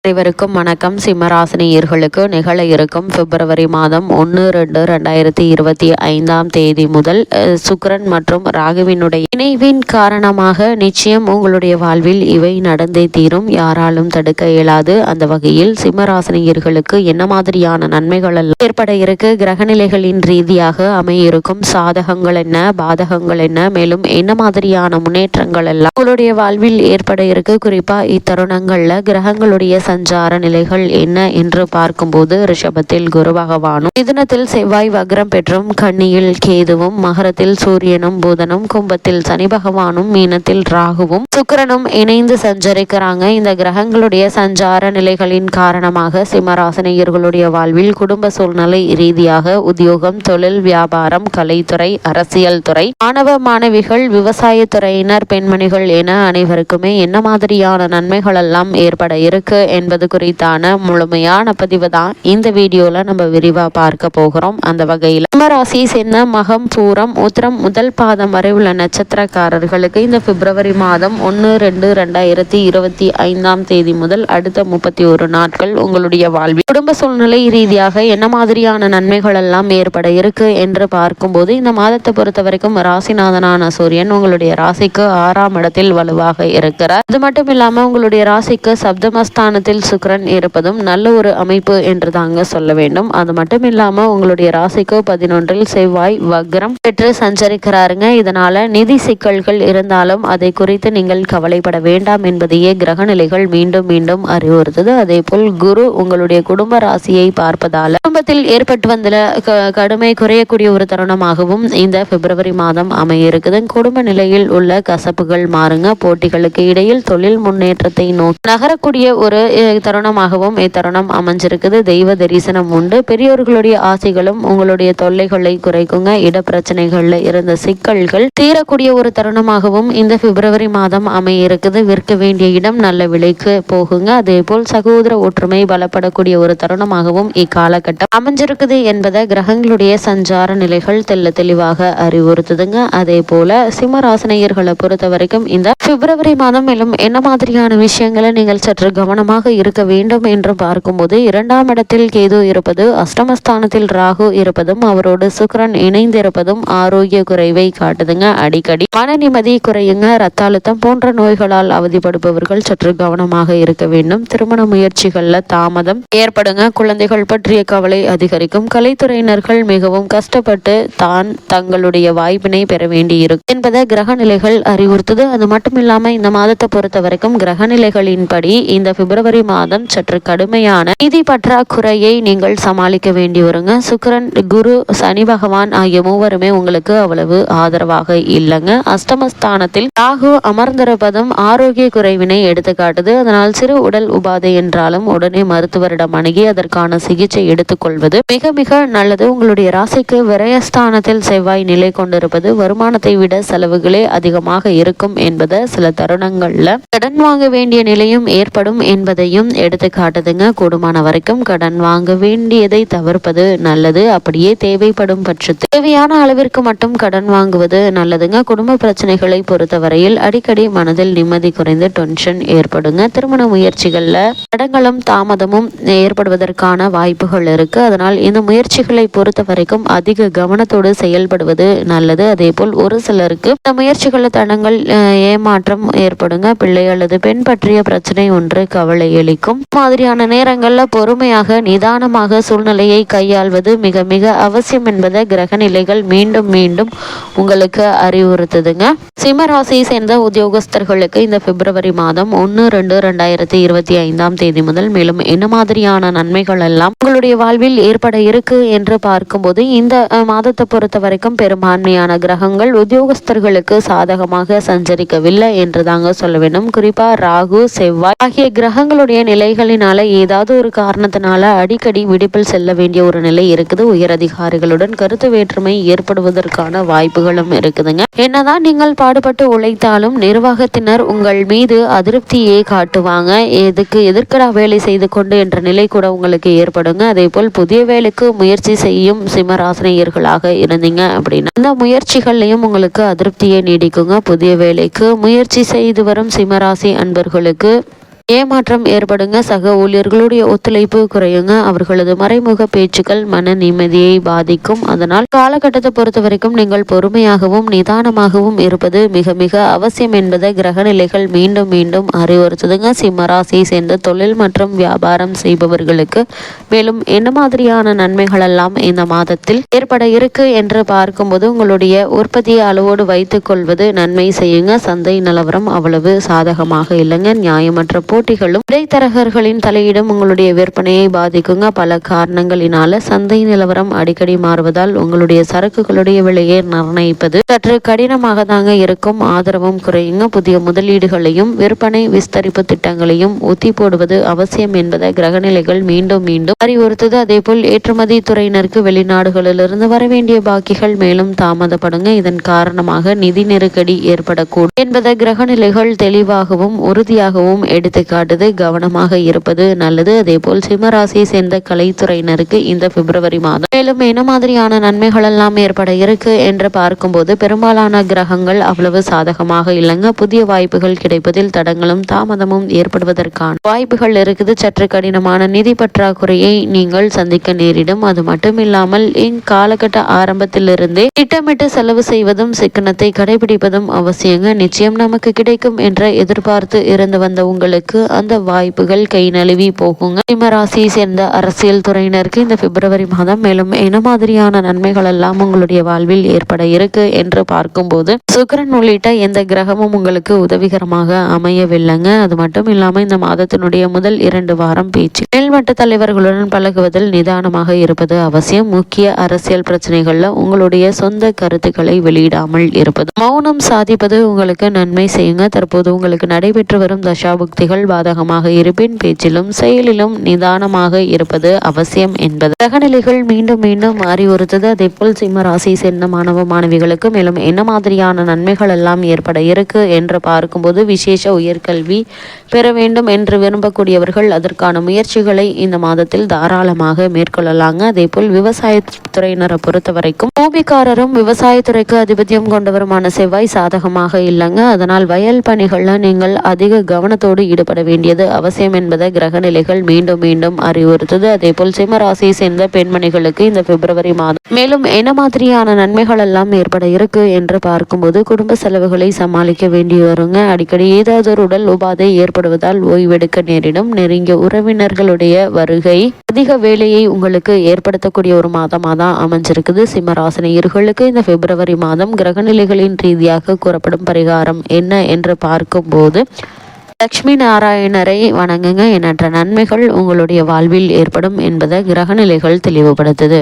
அனைவருக்கும் வணக்கம். சிம்மராசினியர்களுக்கு நிகழ இருக்கும் பிப்ரவரி மாதம் 1-2-2025 முதல் சுக்கிரன் மற்றும் ராகுவினுடைய இணைவின் காரணமாக நிச்சயம் உங்களுடைய வாழ்வில் இவை நடந்தே தீரும். யாராலும் தடுக்க இயலாது. அந்த வகையில் சிம்மராசினியர்களுக்கு என்ன மாதிரியான நன்மைகள் எல்லாம் ஏற்பட இருக்கு, கிரகநிலைகளின் ரீதியாக அமையிருக்கும் சாதகங்கள் என்ன, பாதகங்கள் என்ன, மேலும் என்ன மாதிரியான முன்னேற்றங்கள் எல்லாம் உங்களுடைய வாழ்வில் ஏற்பட இருக்கு, குறிப்பா இத்தருணங்கள்ல கிரகங்களுடைய சஞ்சார நிலைகள் என்ன என்று பார்க்கும்போது ரிஷபத்தில் குரு பகவானும், மிதுனத்தில் செவ்வாய் வக்ரம் பெற்றும், கன்னியில் கேதுவும், மகரத்தில் சூரியனும் புதனும், கும்பத்தில் சனி பகவானும், மீனத்தில் ராகுவும் சுக்கிரனும் இணைந்து சஞ்சரிக்கிறாங்க. இந்த கிரகங்களுடைய சஞ்சார நிலைகளின் காரணமாக சிம்மராசினியர்களுடைய வாழ்வில் குடும்ப சூழ்நிலை ரீதியாக உத்தியோகம், தொழில், வியாபாரம், கலைத்துறை, அரசியல் துறை, மாணவ மாணவிகள், விவசாயத்துறையினர், பெண்மணிகள் என அனைவருக்குமே என்ன மாதிரியான நன்மைகள் எல்லாம் ஏற்பட இருக்கு என்பது குறித்தான முழுமையான பதிவு தான் இந்த வீடியோல நம்ம விரிவா பார்க்க போகிறோம். அந்த வகையில் சிம்மராசியை சேர்ந்த மகம், பூரம், உத்திரம் முதல் பாதம் வரை உள்ள நட்சத்திரக்காரர்களுக்கு இந்த பிப்ரவரி மாதம் 1-2-2025 முதல் அடுத்த 31 நாட்கள் உங்களுடைய வாழ்வில் குடும்ப சூழ்நிலை ரீதியாக என்ன மாதிரியான நன்மைகள் எல்லாம் ஏற்பட இருக்கு என்று பார்க்கும்போது, இந்த மாதத்தை பொறுத்த வரைக்கும் ராசிநாதனான சூரியன் உங்களுடைய ராசிக்கு 6ஆம் இடத்தில் வலுவாக இருக்கிறார். அது மட்டும் இல்லாம உங்களுடைய ராசிக்கு சப்தமஸ்தானத்தில் சுக்கிரன் இருப்பதும் நல்ல ஒரு அமைப்பு என்று தாங்க சொல்ல வேண்டும். அது மட்டும் இல்லாம உங்களுடைய ராசிக்கு 11இல் செவ்வாய் வக்ரம் பெற்று சஞ்சரிக்கிறாருங்க. இதனால நிதி சிக்கல்கள் இருந்தாலும் அதை குறித்து நீங்கள் கவலைப்பட வேண்டாம் என்பதையே கிரக நிலைகள் மீண்டும் மீண்டும் அறிவுறுத்தது. அதே போல் குரு உங்களுடைய குடும்ப ராசியை பார்ப்பதால குடும்பத்தில் ஏற்பட்டு வந்த கடுமை குறையக்கூடிய ஒரு தருணமாகவும் இந்த பிப்ரவரி மாதம் அமைய இருக்குது. குடும்ப நிலையில் உள்ள கசப்புகள் மாறுங்க. போட்டிகளுக்கு இடையில் தொழில் முன்னேற்றத்தை நோக்கி நகரக்கூடிய ஒரு தருணமாகவும் இத்தருணம் அமைஞ்சிருக்குது. தெய்வ தரிசனம் உண்டு. பெரியோர்களுடைய ஆசைகளும் உங்களுடைய தொல்லைகளை குறைக்குங்க. இட பிரச்சனைகள்ல இருந்த சிக்கல்கள் தீரக்கூடிய ஒரு தருணமாகவும் இந்த பிப்ரவரி மாதம் அமைய இருக்குது. விற்க வேண்டிய இடம் நல்ல விலைக்கு போகுங்க. அதே போல் சகோதர ஒற்றுமை பலப்படக்கூடிய ஒரு தருணமாகவும் இக்காலகட்டம் அமைஞ்சிருக்குது என்பதை கிரகங்களுடைய சஞ்சார நிலைகள் தெல்ல தெளிவாக அறிவுறுத்துதுங்க. அதே போல சிம்மராசினியர்களை பொறுத்த வரைக்கும் இந்த பிப்ரவரி மாதம் மேலும் என்ன மாதிரியான விஷயங்களை நீங்கள் சற்று கவனமாக இருக்க வேண்டும் என்று பார்க்கும்போது, 2ஆம் இடத்தில் கேது இருப்பது, அஷ்டமஸ்தானத்தில் ராகு இருப்பதும், அவரோடு சுக்கிரன் இணைந்திருப்பதும் ஆரோக்கிய குறைவை காட்டுதுங்க. அடிக்கடி மன நிம்மதி குறையுங்க. ரத்த அழுத்தம் போன்ற நோய்களால் அவதிப்படுபவர்கள் சற்று கவனமாக இருக்க வேண்டும். திருமண முயற்சிகள்ல தாமதம் ஏற்படுங்க. குழந்தைகள் பற்றிய கவலை அதிகரிக்கும். கலைத்துறையினர்கள் மிகவும் கஷ்டப்பட்டு தான் தங்களுடைய வாய்ப்பினை பெற வேண்டியிருக்கும் என்பதை கிரக நிலைகள் அறிவுறுத்துது. அது மட்டும் இல்லாம இந்த மாதத்தை பொறுத்த வரைக்கும் கிரக நிலைகளின்படி இந்த பிப்ரவரி மாதம் சற்று கடுமையான நிதி பற்றாக்குறையை நீங்கள் சமாளிக்க வேண்டி வருங்க. சுக்கிரன், குரு, சனி பகவான் ஆகிய மூவருமே உங்களுக்கு அவ்வளவு ஆதரவாக இல்லைங்க. அஷ்டமஸ்தானத்தில் ராகு அமர்ந்திருப்பதும் ஆரோக்கிய குறைவினை எடுத்துக்காட்டுது. அதனால் சிறு உடல் உபாதை என்றாலும் உடனே மருத்துவரிடம் அணுகி அதற்கான சிகிச்சை எடுத்துக்கொள்வது மிக மிக நல்லது. உங்களுடைய ராசிக்கு விரயஸ்தானத்தில் செவ்வாய் நிலை கொண்டிருப்பது வருமானத்தை விட செலவுகளே அதிகமாக இருக்கும் என்பதை சில தருணங்கள்ல கடன் வாங்க வேண்டிய நிலையும் ஏற்படும் என்பதையும் எடுத்து காட்டுதுங்க. கூடுமான வரைக்கும் கடன் வாங்க வேண்டியதை தவிர்ப்பது நல்லது. அப்படியே தேவைப்படும் பட்சத்தில் தேவையான அளவிற்கு மட்டும் கடன் வாங்குவது நல்லதுங்க. குடும்ப பிரச்சனைகளை பொறுத்தவரையில் அடிக்கடி மனதில் நிம்மதி குறைந்து டென்ஷன் ஏற்படுங்க. திருமண முயற்சிகள்ல தடங்களும் தாமதமும் ஏற்படுவதற்கான வாய்ப்புகள் இருக்கு. அதனால் இந்த முயற்சிகளை பொறுத்த வரைக்கும் அதிக கவனத்தோடு செயல்படுவது நல்லது. அதே போல் ஒரு சிலருக்கு இந்த முயற்சிகள தடங்கள் ஏமாற்றம் ஏற்படுங்க. பிள்ளை அல்லது பெண் பற்றிய பிரச்சனை ஒன்று கவலை அளிக்கும். மாதிரியான நேரங்கள்ல பொறுமையாக நிதானமாக சூழ்நிலையை கையாள்வது மிக மிக அவசியம் என்பதை கிரக நிலைகள் மீண்டும் மீண்டும் உங்களுக்கு அறிவுறுத்துதுங்க. சிம்மராசியை சேர்ந்த உத்தியோகஸ்தர்களுக்கு இந்த பிப்ரவரி மாதம் 1-2-2025 முதல் மேலும் என்ன மாதிரியான நன்மைகள் எல்லாம் உங்களுடைய வாழ்வில் ஏற்பட இருக்கு என்று பார்க்கும்போது, இந்த மாதத்தை பொறுத்த வரைக்கும் பெரும்பான்மையான கிரகங்கள் உத்தியோகஸ்தர்களுக்கு சாதகமாக சஞ்சரிக்கவில்லை என்று தாங்க சொல்ல வேண்டும். குறிப்பா ராகு, செவ்வாய் ஆகிய கிரகங்களுடைய நிலைகளினால ஏதாவது ஒரு காரணத்தினால அடிக்கடி விடுப்பில் செல்ல வேண்டிய ஒரு நிலை இருக்குது. உயர் அதிகாரிகளுடன் கருத்து வேற்றுமை ஏற்படுவதற்கான வாய்ப்புகளும் இருக்குதுங்க. என்னதான் நீங்கள் பாடுபட்டு உழைத்தாலும் நிர்வாகத்தினர் உங்கள் மீது அதிருப்தியை காட்டுவாங்க. எதற்கடா வேலை செய்து கொண்டு என்ற நிலை கூட உங்களுக்கு ஏற்படுங்க. அதே போல் புதிய வேலைக்கு முயற்சி செய்யும் சிம்மராசினியர்களாக இருந்தீங்க அப்படின்னா அந்த முயற்சிகள்லையும் உங்களுக்கு அதிருப்தியை நீடிக்குங்க. புதிய வேலைக்கு முயற்சி செய்து வரும் சிம்மராசி அன்பர்களுக்கு ஏமாற்றம் ஏற்படுங்க. சக ஊழியர்களுடைய ஒத்துழைப்பு குறையுங்க. அவர்களது மறைமுக பேச்சுக்கள் மன நிம்மதியை பாதிக்கும். அதனால் காலகட்டத்தை பொறுத்த வரைக்கும் நீங்கள் பொறுமையாகவும் நிதானமாகவும் இருப்பது மிக மிக அவசியம் என்பதை கிரகநிலைகள் மீண்டும் மீண்டும் அறிவுறுத்துதுங்க. சிம்ம ராசியை சேர்ந்த தொழில் மற்றும் வியாபாரம் செய்பவர்களுக்கு மேலும் என்ன மாதிரியான நன்மைகள் எல்லாம் இந்த மாதத்தில் ஏற்பட இருக்கு என்று பார்க்கும்போது உங்களுடைய உற்பத்தியை அளவோடு வைத்துக் கொள்வது நன்மை செய்யுங்க. சந்தை நிலவரம் அவ்வளவு சாதகமாக இல்லைங்க. நியாயமற்ற போட்டிகளும் இடைத்தரகர்களின் தலையீடும் உங்களுடைய விற்பனையை பாதிக்குங்க. பல காரணங்களினால சந்தை நிலவரம் அடிக்கடி மாறுவதால் உங்களுடைய சரக்குகளுடைய விலையை நிர்ணயிப்பது சற்று கடினமாக தாங்க இருக்கும். ஆதரவும் குறையுங்க. புதிய முதலீடுகளையும் விற்பனை விஸ்தரிப்பு திட்டங்களையும் ஒத்தி போடுவது அவசியம் என்பதை கிரகநிலைகள் மீண்டும் மீண்டும் அறிவுறுத்துது. அதேபோல் ஏற்றுமதி துறையினருக்கு வெளிநாடுகளிலிருந்து வரவேண்டிய பாக்கிகள் மேலும் தாமதப்படுங்க. இதன் காரணமாக நிதி நெருக்கடி ஏற்படக்கூடும் என்பதை கிரகநிலைகள் தெளிவாகவும் உறுதியாகவும் எடுத்துக்காட்டுது. கவனமாக இருப்பது நல்லது. அதேபோல் சிம்மராசியை சேர்ந்த கலைத்துறையினருக்கு இந்த பிப்ரவரி மாதம் மேலும் என்ன மாதிரியான நன்மைகள் எல்லாம் ஏற்பட இருக்கு என்று பார்க்கும்போது பெரும்பாலான கிரகங்கள் அவ்வளவு சாதகமாக இல்லைங்க. புதிய வாய்ப்புகள் கிடைப்பதில் தடங்களும் தாமதமும் ஏற்படுவதற்கான வாய்ப்புகள் இருக்குது. சற்று கடினமான நிதி பற்றாக்குறையை நீங்கள் சந்திக்க நேரிடும். அது மட்டும் இல்லாமல் இக்காலகட்ட ஆரம்பத்திலிருந்தே திட்டமிட்டு செலவு செய்வதும் சிக்கனத்தை கடைபிடிப்பதும் அவசியங்க. நிச்சயம் நமக்கு கிடைக்கும் என்ற எதிர்பார்த்து இருந்து வந்த உங்களுக்கு அந்த வாய்ப்புகள் கை நழுவி போகுங்க. சிம்மராசியை சேர்ந்த அரசியல் துறையினருக்கு இந்த பிப்ரவரி மாதம் மேலும் என்ன மாதிரியான நன்மைகள் எல்லாம் உங்களுடைய வாழ்வில் ஏற்பட இருக்கு என்று பார்க்கும்போது சுக்கிரன் உள்ளிட்ட எந்த கிரகமும் உங்களுக்கு உதவிகரமாக அமையவில்லைங்க. அது மட்டும் இல்லாம இந்த மாதத்தினுடைய முதல் 2 வாரம் பேச்சு மேல்மட்ட தலைவர்களுடன் பழகுவதில் நிதானமாக இருப்பது அவசியம். முக்கிய அரசியல் பிரச்சனைகள்ல உங்களுடைய சொந்த கருத்துக்களை வெளியிடாமல் இருப்பது மௌனம் சாதிப்பது உங்களுக்கு நன்மை செய்யுங்க. தற்போது உங்களுக்கு நடைபெற்று வரும் தசாபுக்திகள் பாதகமாக இருப்பின் பேச்சிலும் செயலிலும் நிதானமாக இருப்பது அவசியம் என்பது கிரகநிலைகள் மீண்டும் மீண்டும் அறிவுறுத்தது. அதேபோல் சிம்ம ராசியை சேர்ந்த மாணவ மாணவிகளுக்கு மேலும் என்ன மாதிரியான நன்மைகள் எல்லாம் ஏற்பட இருக்கு என்று பார்க்கும்போது விசேஷ உயர்கல்வி பெற வேண்டும் என்று விரும்பக்கூடியவர்கள் அதற்கான முயற்சிகளை இந்த மாதத்தில் தாராளமாக மேற்கொள்ளலாங்க. அதேபோல் விவசாயத்துறையினரை பொறுத்த வரைக்கும் பூமிக்காரரும் விவசாயத்துறைக்கு அதிபத்தியம் கொண்டவருமான செவ்வாய் சாதகமாக இல்லைங்க. அதனால் வயல் பணிகள்ல நீங்கள் அதிக கவனத்தோடு ஈடுபட வேண்டியது அவசியம் என்பதை கிரகநிலைகள் மீண்டும் மீண்டும் அறிவுறுத்துது. அதேபோல் சிம்ம ராசியை சேர்ந்த பெண்மணிகளுக்கு இந்த பிப்ரவரி மாதம் மேலும் என்ன மாதிரியான நன்மைகள் எல்லாம் ஏற்பட இருக்கு என்று பார்க்கும்போது குடும்ப செலவுகளை சமாளிக்க வேண்டி வருங்க. அடிக்கடி ஏதாவது ஒரு உடல் உபாதை ஏற்படுவதால் ஓய்வெடுக்க நேரிடும். நெருங்கிய உறவினர்களுடைய வருகை அதிக வேலையை உங்களுக்கு ஏற்படுத்தக்கூடிய ஒரு மாதமாக தான் அமைஞ்சிருக்குது. சிம்மராசினியர்களுக்கு இந்த பிப்ரவரி மாதம் கிரகநிலைகளின் ரீதியாக கூறப்படும் பரிகாரம் என்ன என்று பார்க்கும்போது லக்ஷ்மி நாராயணரை வணங்குங்க. எண்ணற்ற நன்மைகள் உங்களுடைய வாழ்வில் ஏற்படும் என்பதை கிரகநிலைகள் தெளிவுபடுத்துது.